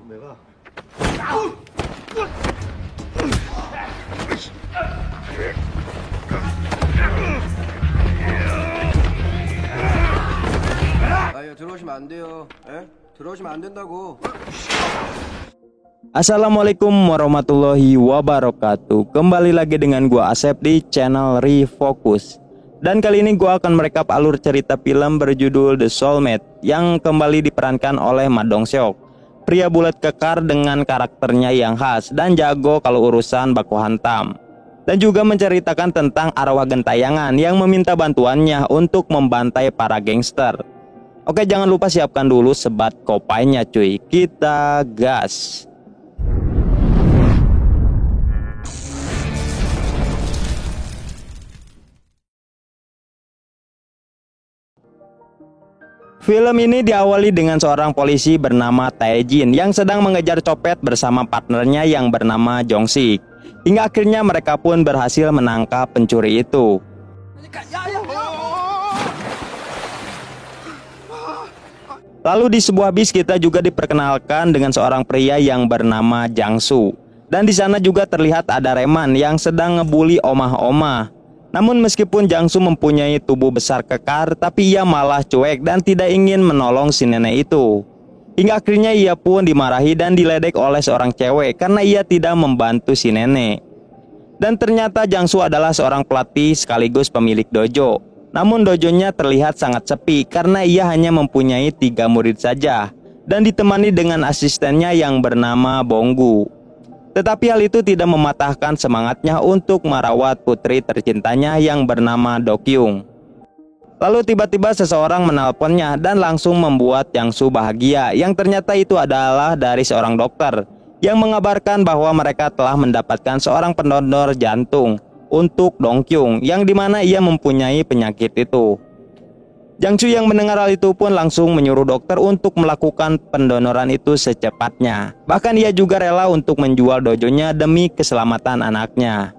내가 아유 들어오시면 안 돼요. 예? 들어오시면 안 된다고. Assalamualaikum warahmatullahi wabarakatuh. Kembali lagi dengan gua Asep di channel Refocus. Dan kali ini gua akan merekap alur cerita film berjudul The Soulmate yang kembali diperankan oleh Ma Dong-seok, pria bulat kekar dengan karakternya yang khas dan jago kalau urusan baku hantam. Dan juga menceritakan tentang arwah gentayangan yang meminta bantuannya untuk membantai para gangster. Oke, jangan lupa siapkan dulu sebat kopainya cuy. Kita gas. Film ini diawali dengan seorang polisi bernama Tae-jin yang sedang mengejar copet bersama partnernya yang bernama Jong-sik. Hingga akhirnya mereka pun berhasil menangkap pencuri itu. Lalu di sebuah bis kita juga diperkenalkan dengan seorang pria yang bernama Jang-soo. Dan di sana juga terlihat ada Reman yang sedang ngebully omah-omah. Namun meskipun Jang-soo mempunyai tubuh besar kekar, tapi ia malah cuek dan tidak ingin menolong si nenek itu. Hingga akhirnya ia pun dimarahi dan diledek oleh seorang cewek karena ia tidak membantu si nenek. Dan ternyata Jang-soo adalah seorang pelatih sekaligus pemilik dojo. Namun dojonya terlihat sangat sepi karena ia hanya mempunyai 3 murid saja dan ditemani dengan asistennya yang bernama Bonggu. Tetapi hal itu tidak mematahkan semangatnya untuk merawat putri tercintanya yang bernama Do-kyung. Lalu tiba-tiba seseorang menelponnya dan langsung membuat Jang-soo bahagia, yang ternyata itu adalah dari seorang dokter yang mengabarkan bahwa mereka telah mendapatkan seorang pendonor jantung untuk Dong-kyung, yang dimana ia mempunyai penyakit itu. Jang-soo yang mendengar hal itu pun langsung menyuruh dokter untuk melakukan pendonoran itu secepatnya. Bahkan ia juga rela untuk menjual dojonya demi keselamatan anaknya.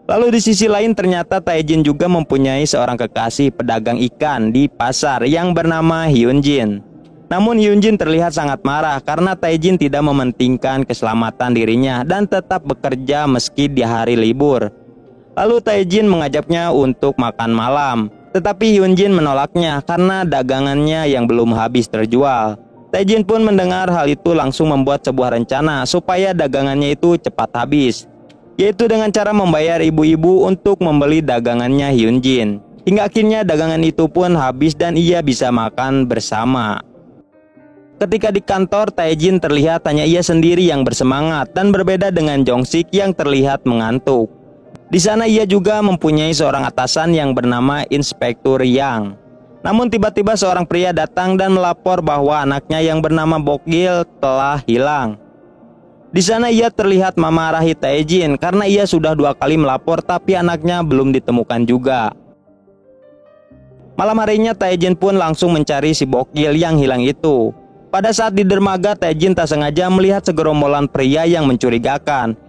Lalu di sisi lain ternyata Tae-jin juga mempunyai seorang kekasih pedagang ikan di pasar yang bernama Hyun-jin. Namun Hyun-jin terlihat sangat marah karena Tae-jin tidak mementingkan keselamatan dirinya dan tetap bekerja meski di hari libur. Lalu Tae-jin mengajaknya untuk makan malam. Tetapi Hyun-jin menolaknya karena dagangannya yang belum habis terjual. Tae-jin pun mendengar hal itu langsung membuat sebuah rencana supaya dagangannya itu cepat habis, yaitu dengan cara membayar ibu-ibu untuk membeli dagangannya Hyun-jin. Hingga akhirnya dagangan itu pun habis dan ia bisa makan bersama. Ketika di kantor, Tae-jin terlihat hanya ia sendiri yang bersemangat dan berbeda dengan Jong-sik yang terlihat mengantuk. Di sana ia juga mempunyai seorang atasan yang bernama Inspektur Yang. Namun tiba-tiba seorang pria datang dan melapor bahwa anaknya yang bernama Bok-gil telah hilang. Di sana ia terlihat memarahi Tae-jin karena ia sudah 2 kali melapor tapi anaknya belum ditemukan juga. Malam harinya Tae-jin pun langsung mencari si Bok-gil yang hilang itu. Pada saat di dermaga, Tae-jin tak sengaja melihat segerombolan pria yang mencurigakan.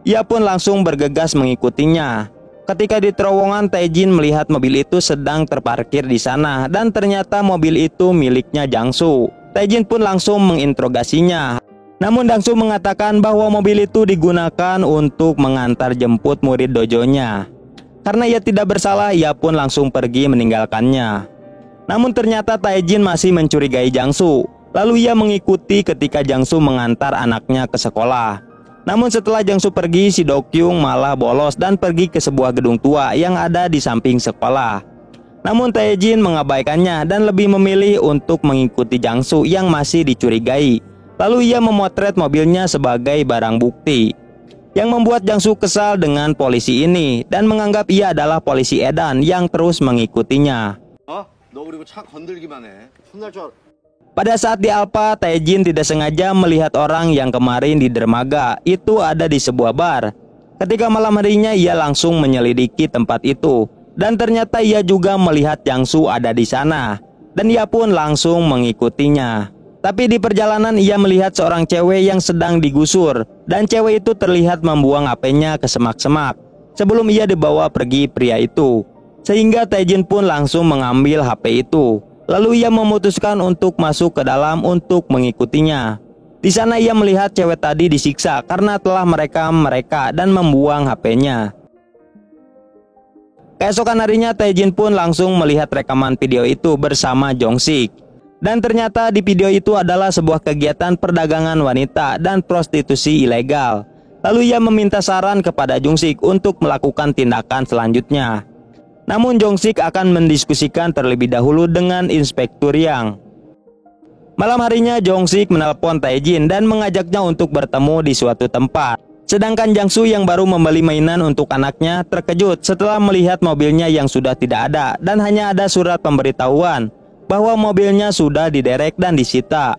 Ia pun langsung bergegas mengikutinya. Ketika di terowongan, Tae-jin melihat mobil itu sedang terparkir di sana dan ternyata mobil itu miliknya Jang-soo. Tae-jin pun langsung menginterogasinya. Namun Jang-soo mengatakan bahwa mobil itu digunakan untuk mengantar jemput murid dojonya. Karena ia tidak bersalah, ia pun langsung pergi meninggalkannya. Namun ternyata Tae-jin masih mencurigai Jang-soo. Lalu ia mengikuti ketika Jang-soo mengantar anaknya ke sekolah. Namun setelah Jang-soo pergi, si Do-kyung malah bolos dan pergi ke sebuah gedung tua yang ada di samping sekolah. Namun Tae-jin mengabaikannya dan lebih memilih untuk mengikuti Jang-soo yang masih dicurigai. Lalu ia memotret mobilnya sebagai barang bukti, yang membuat Jang-soo kesal dengan polisi ini dan menganggap ia adalah polisi edan yang terus mengikutinya. 너 그리고 차 건들기만 해. 혼날 줄 알아. Pada saat di Alpha, Tae-jin tidak sengaja melihat orang yang kemarin di dermaga itu ada di sebuah bar. Ketika malam harinya ia langsung menyelidiki tempat itu dan ternyata ia juga melihat Jang-soo ada di sana dan ia pun langsung mengikutinya. Tapi di perjalanan ia melihat seorang cewek yang sedang digusur dan cewek itu terlihat membuang HP-nya ke semak-semak sebelum ia dibawa pergi pria itu. Sehingga Tae-jin pun langsung mengambil HP itu. Lalu ia memutuskan untuk masuk ke dalam untuk mengikutinya. Di sana ia melihat cewek tadi disiksa karena telah merekam mereka dan membuang HP-nya. Keesokan harinya Tae-jin pun langsung melihat rekaman video itu bersama Jong-sik. Dan ternyata di video itu adalah sebuah kegiatan perdagangan wanita dan prostitusi ilegal. Lalu ia meminta saran kepada Jong-sik untuk melakukan tindakan selanjutnya. Namun Jong-sik akan mendiskusikan terlebih dahulu dengan Inspektur Yang. Malam harinya Jong-sik menelpon Tae-jin dan mengajaknya untuk bertemu di suatu tempat. Sedangkan Jang-soo yang baru membeli mainan untuk anaknya terkejut setelah melihat mobilnya yang sudah tidak ada dan hanya ada surat pemberitahuan bahwa mobilnya sudah diderek dan disita.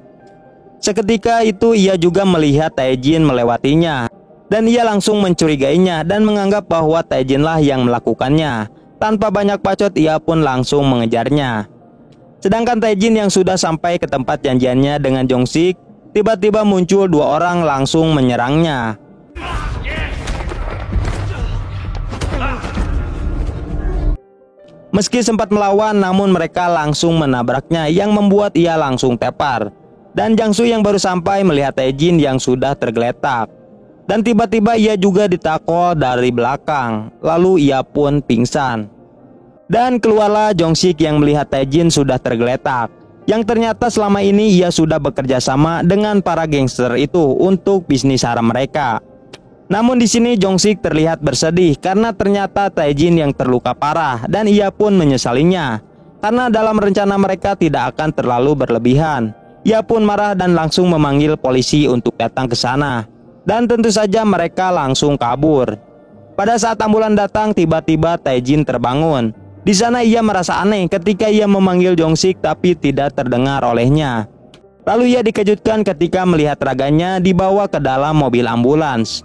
Seketika itu ia juga melihat Tae-jin melewatinya dan ia langsung mencurigainya dan menganggap bahwa Tae-jin lah yang melakukannya. Tanpa banyak bacot ia pun langsung mengejarnya. Sedangkan Tae-jin yang sudah sampai ke tempat janjiannya dengan Jong-sik, tiba-tiba muncul dua orang langsung menyerangnya. Meski sempat melawan, namun mereka langsung menabraknya yang membuat ia langsung tepar. Dan Jang-soo yang baru sampai melihat Tae-jin yang sudah tergeletak. Dan tiba-tiba ia juga ditakol dari belakang, lalu ia pun pingsan. Dan keluarlah Jong-sik yang melihat Tae-jin sudah tergeletak, yang ternyata selama ini ia sudah bekerja sama dengan para gangster itu untuk bisnis haram mereka. Namun di sini Jong-sik terlihat bersedih karena ternyata Tae-jin yang terluka parah dan ia pun menyesalinya. Karena dalam rencana mereka tidak akan terlalu berlebihan. Ia pun marah dan langsung memanggil polisi untuk datang ke sana. Dan tentu saja mereka langsung kabur. Pada saat ambulan datang, tiba-tiba Tae-jin terbangun. Di sana ia merasa aneh ketika ia memanggil Jong-sik tapi tidak terdengar olehnya. Lalu ia dikejutkan ketika melihat raganya dibawa ke dalam mobil ambulans.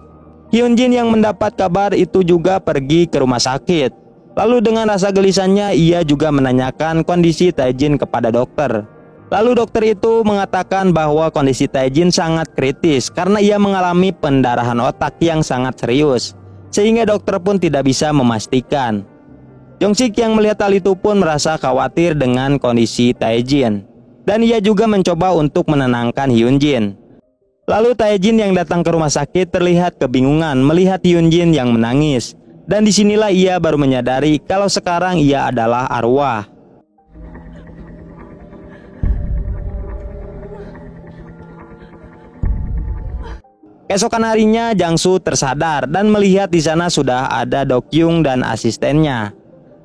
Hyunjin yang mendapat kabar itu juga pergi ke rumah sakit. Lalu dengan rasa gelisahnya ia juga menanyakan kondisi Tae-jin kepada dokter. Lalu dokter itu mengatakan bahwa kondisi Tae-jin sangat kritis karena ia mengalami pendarahan otak yang sangat serius. Sehingga dokter pun tidak bisa memastikan. Jong-sik yang melihat hal itu pun merasa khawatir dengan kondisi Tae-jin. Dan ia juga mencoba untuk menenangkan Hyunjin. Lalu Tae-jin yang datang ke rumah sakit terlihat kebingungan melihat Hyunjin yang menangis. Dan disinilah ia baru menyadari kalau sekarang ia adalah arwah. Keesokan harinya Jang-soo tersadar dan melihat di sana sudah ada Dok-young dan asistennya.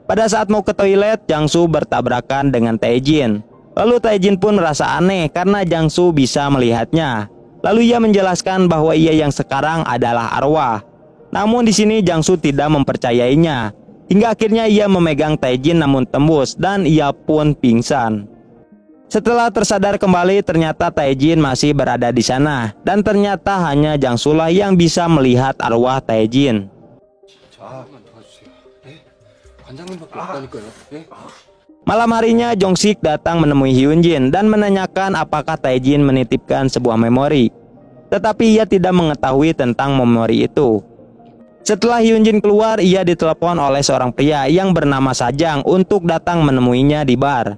Pada saat mau ke toilet, Jang-soo bertabrakan dengan Tae-jin. Lalu Tae-jin pun merasa aneh karena Jang-soo bisa melihatnya. Lalu ia menjelaskan bahwa ia yang sekarang adalah arwah. Namun di sini Jang-soo tidak mempercayainya. Hingga akhirnya ia memegang Tae-jin namun tembus dan ia pun pingsan. Setelah tersadar kembali, ternyata Tae-jin masih berada di sana. Dan ternyata hanya Jang-soo lah yang bisa melihat arwah Tae-jin. Malam harinya Jong-sik datang menemui Hyunjin dan menanyakan apakah Tae-jin menitipkan sebuah memori. Tetapi ia tidak mengetahui tentang memori itu. Setelah Hyunjin keluar, ia ditelepon oleh seorang pria yang bernama Sajang untuk datang menemuinya di bar.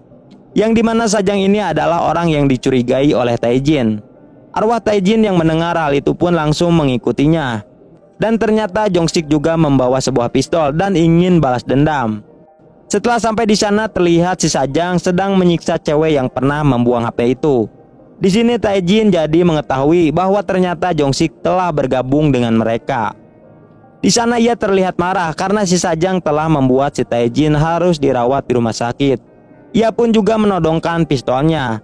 Yang dimana Sajang ini adalah orang yang dicurigai oleh Tae-jin. Arwah Tae-jin yang mendengar hal itu pun langsung mengikutinya. Dan ternyata Jong-sik juga membawa sebuah pistol dan ingin balas dendam. Setelah sampai di sana terlihat si Sajang sedang menyiksa cewek yang pernah membuang HP itu. Di sini Tae-jin jadi mengetahui bahwa ternyata Jong-sik telah bergabung dengan mereka. Di sana ia terlihat marah karena si Sajang telah membuat si Tae-jin harus dirawat di rumah sakit. Ia pun juga menodongkan pistolnya.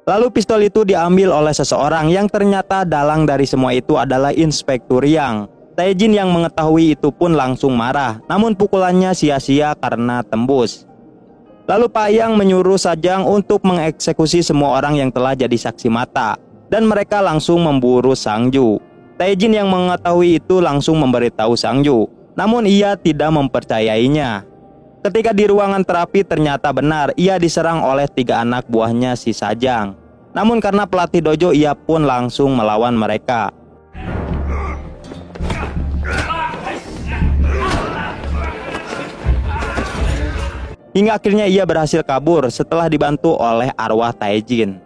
Lalu pistol itu diambil oleh seseorang yang ternyata dalang dari semua itu adalah Inspektur Yang. Tae-jin yang mengetahui itu pun langsung marah, namun pukulannya sia-sia karena tembus. Lalu Pak Yang menyuruh Sajang untuk mengeksekusi semua orang yang telah jadi saksi mata, dan mereka langsung memburu Sang-ju. Tae-jin yang mengetahui itu langsung memberitahu Sang-ju, namun ia tidak mempercayainya. Ketika di ruangan terapi ternyata benar ia diserang oleh 3 anak buahnya si Sajang. Namun karena pelatih dojo ia pun langsung melawan mereka. Hingga akhirnya ia berhasil kabur setelah dibantu oleh arwah Tae-jin.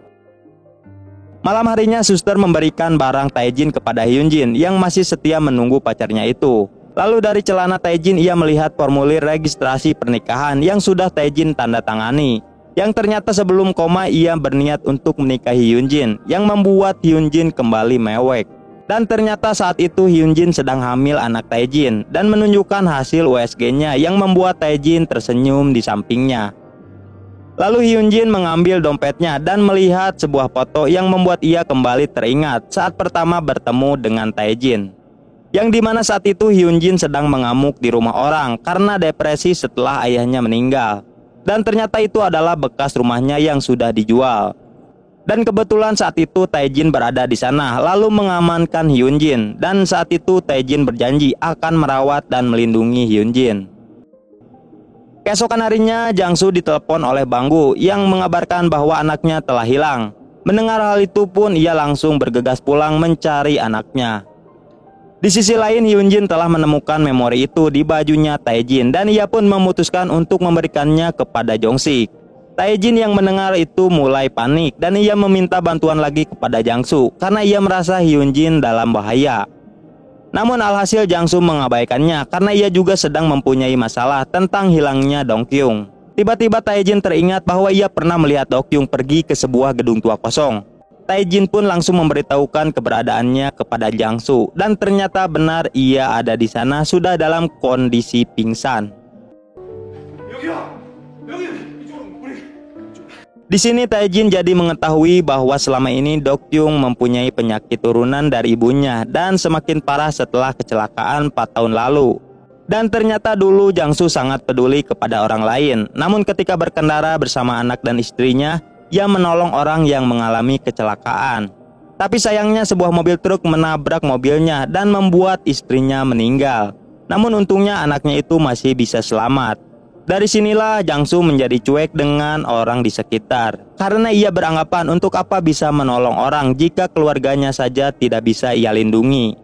Malam harinya suster memberikan barang Taejin kepada Hyunjin yang masih setia menunggu pacarnya itu. Lalu dari celana Taejin ia melihat formulir registrasi pernikahan yang sudah Taejin tanda tangani. Yang ternyata sebelum koma ia berniat untuk menikahi Hyunjin, yang membuat Hyunjin kembali mewek. Dan ternyata saat itu Hyunjin sedang hamil anak Taejin dan menunjukkan hasil USG-nya yang membuat Taejin tersenyum di sampingnya. Lalu Hyunjin mengambil dompetnya dan melihat sebuah foto yang membuat ia kembali teringat saat pertama bertemu dengan Taejin. Yang dimana saat itu Hyunjin sedang mengamuk di rumah orang karena depresi setelah ayahnya meninggal. Dan ternyata itu adalah bekas rumahnya yang sudah dijual. Dan kebetulan saat itu Taejin berada di sana lalu mengamankan Hyunjin. Dan saat itu Taejin berjanji akan merawat dan melindungi Hyunjin. Keesokan harinya Jangsu ditelepon oleh Banggu yang mengabarkan bahwa anaknya telah hilang. Mendengar hal itu pun ia langsung bergegas pulang mencari anaknya. Di sisi lain Hyunjin telah menemukan memori itu di bajunya Taejin dan ia pun memutuskan untuk memberikannya kepada Jongsik. Taejin yang mendengar itu mulai panik dan ia meminta bantuan lagi kepada Jangsu karena ia merasa Hyunjin dalam bahaya. Namun alhasil Jangsu mengabaikannya karena ia juga sedang mempunyai masalah tentang hilangnya Dongkyung. Tiba-tiba Taejin teringat bahwa ia pernah melihat Dongkyung pergi ke sebuah gedung tua kosong. Taejin pun langsung memberitahukan keberadaannya kepada Jangsu dan ternyata benar ia ada di sana sudah dalam kondisi pingsan. Di sini Taejin jadi mengetahui bahwa selama ini Dongkyung mempunyai penyakit turunan dari ibunya dan semakin parah setelah kecelakaan 4 tahun lalu. Dan ternyata dulu Jangsu sangat peduli kepada orang lain. Namun ketika berkendara bersama anak dan istrinya, ia menolong orang yang mengalami kecelakaan. Tapi sayangnya sebuah mobil truk menabrak mobilnya dan membuat istrinya meninggal. Namun untungnya anaknya itu masih bisa selamat. Dari sinilah Jangsu menjadi cuek dengan orang di sekitar karena ia beranggapan untuk apa bisa menolong orang jika keluarganya saja tidak bisa ia lindungi.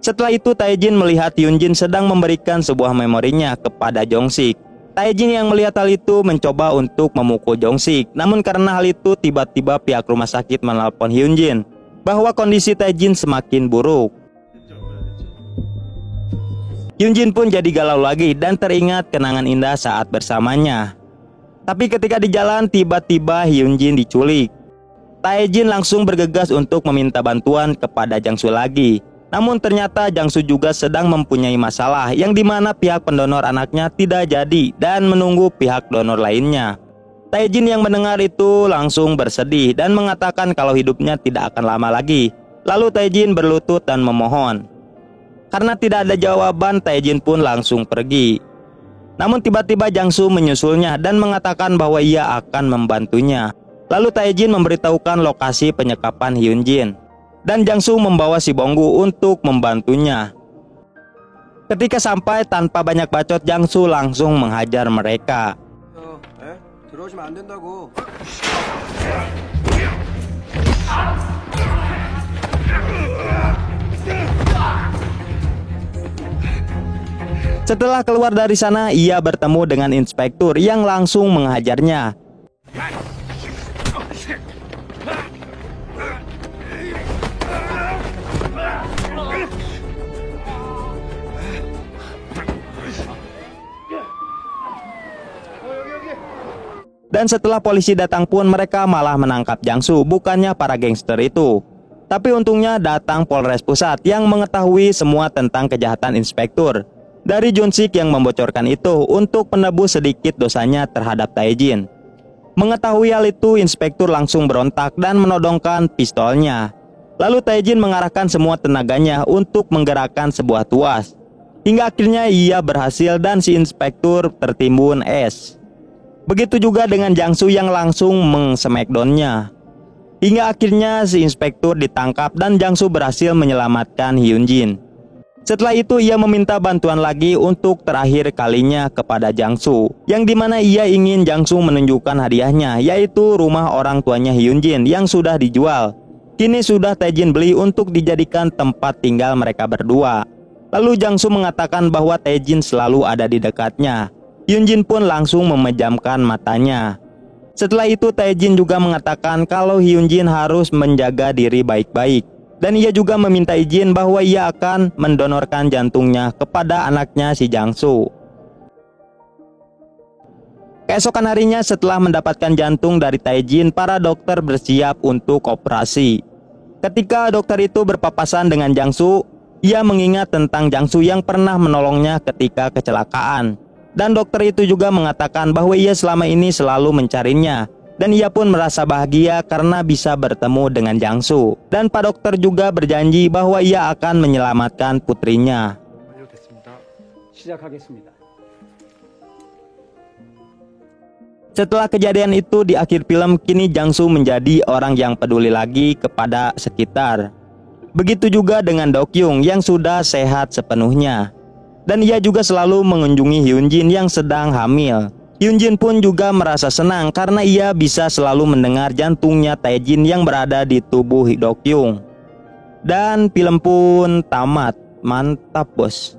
Setelah itu Taejin melihat Hyunjin sedang memberikan sebuah memorinya kepada Jongsik. Taejin yang melihat hal itu mencoba untuk memukul Jongsik, namun karena hal itu tiba-tiba pihak rumah sakit menelpon Hyunjin bahwa kondisi Taejin semakin buruk. Hyunjin pun jadi galau lagi dan teringat kenangan indah saat bersamanya. Tapi ketika di jalan tiba-tiba Hyunjin diculik. Taejin langsung bergegas untuk meminta bantuan kepada Jangsu lagi. Namun ternyata Jangsu juga sedang mempunyai masalah yang dimana pihak pendonor anaknya tidak jadi dan menunggu pihak donor lainnya. Taejin yang mendengar itu langsung bersedih dan mengatakan kalau hidupnya tidak akan lama lagi. Lalu Taejin berlutut dan memohon. Karena tidak ada jawaban, Taejin pun langsung pergi. Namun tiba-tiba Jangsu menyusulnya dan mengatakan bahwa ia akan membantunya. Lalu Taejin memberitahukan lokasi penyekapan Hyunjin. Dan Jangsu membawa si Bonggu untuk membantunya. Ketika sampai tanpa banyak bacot, Jangsu langsung menghajar mereka. 들어오시면 안 된다고. Setelah keluar dari sana, ia bertemu dengan inspektur yang langsung menghajarnya. Dan setelah polisi datang pun mereka malah menangkap Jangsu, bukannya para gangster itu. Tapi untungnya datang Polres Pusat yang mengetahui semua tentang kejahatan inspektur dari Junsik yang membocorkan itu untuk menebus sedikit dosanya terhadap Taejin. Mengetahui hal itu, inspektur langsung berontak dan menodongkan pistolnya. Lalu Taejin mengarahkan semua tenaganya untuk menggerakkan sebuah tuas. Hingga akhirnya ia berhasil dan si inspektur tertimbun es. Begitu juga dengan Jangsu yang langsung meng-smackdown-nya. Hingga akhirnya si inspektur ditangkap dan Jangsu berhasil menyelamatkan Hyunjin. Setelah itu ia meminta bantuan lagi untuk terakhir kalinya kepada Jangsu, yang dimana ia ingin Jangsu menunjukkan hadiahnya, yaitu rumah orang tuanya Hyunjin yang sudah dijual. Kini sudah Taejin beli untuk dijadikan tempat tinggal mereka berdua. Lalu Jangsu mengatakan bahwa Taejin selalu ada di dekatnya. Hyunjin pun langsung memejamkan matanya. Setelah itu Taejin juga mengatakan kalau Hyunjin harus menjaga diri baik-baik. Dan ia juga meminta izin bahwa ia akan mendonorkan jantungnya kepada anaknya si Jangsu. Keesokan harinya setelah mendapatkan jantung dari Taejin, para dokter bersiap untuk operasi. Ketika dokter itu berpapasan dengan Jangsu, ia mengingat tentang Jangsu yang pernah menolongnya ketika kecelakaan. Dan dokter itu juga mengatakan bahwa ia selama ini selalu mencarinya. Dan ia pun merasa bahagia karena bisa bertemu dengan Jangsu. Dan Pak Dokter juga berjanji bahwa ia akan menyelamatkan putrinya. Setelah kejadian itu di akhir film, kini Jangsu menjadi orang yang peduli lagi kepada sekitar. Begitu juga dengan Dokyung yang sudah sehat sepenuhnya. Dan ia juga selalu mengunjungi Hyunjin yang sedang hamil. Hyunjin pun juga merasa senang karena ia bisa selalu mendengar jantungnya Taejin yang berada di tubuh Dokyung. Dan film pun tamat. Mantap bos.